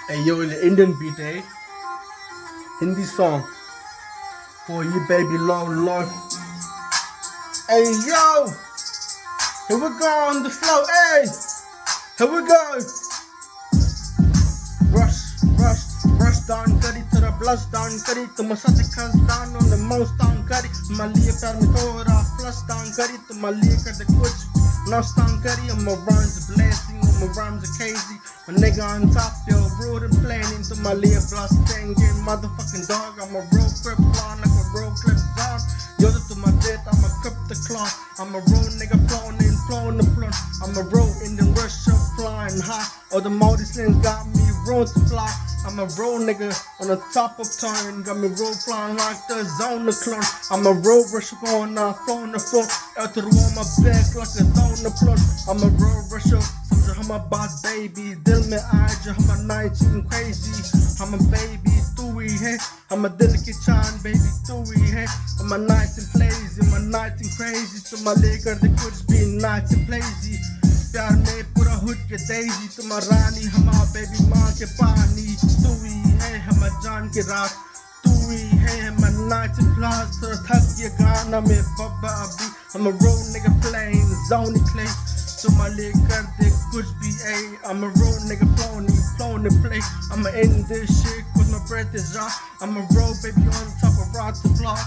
Hey yo, the Indian beat, eh? Hindi song for you, baby, Lord. Hey yo, here we go on the flow, hey, here we go. Rush down, करी तेरा blush down, करी तुम सच खस down on the most down, करी तुम्हारे प्यार में थोड़ा flush down, करी तुम्हारे कर दे कुछ lost down, करी my rhymes are blessing, my rhymes are crazy, my nigga on top, yo, rude and planning, तुम्हारे blast banging, motherfucking dog, I'm a road grip on, like a road clip down, yo, to my death, I'm a grip the clock, I'm a road nigga flowing the plot, I'm a road in the rush up flying high, all the multi slings got me road to fly. I'm a road nigga on the top of turn. Got me road flying like the zone of clone. I'm a road rusher going off on the floor. Out to the wall, my back like a zone of plot. I'm a road rusher. Sometimes I'm a bad baby. Dil mein aaj, I'm a 19 crazy. I'm a baby, tui hai. I'm a dil ki chan, baby, tui hai. I'm a nice and lazy, I'm a night and crazy. To my leg kar de kuch bhi nice and lazy. प्यार में पूरा हुट के देजी तुम रानी हमारा baby माँ के पानी तू ही है हम जान के रात तू ही है हम नाच प्लास थक ये गाना में बब्बा अभी हम road nigga playing zone clay तुम ले कर दे कुछ भी ए I'm a road nigga flowing the play I'm end this shit cause my breath is out I'm a road baby on top of rock the block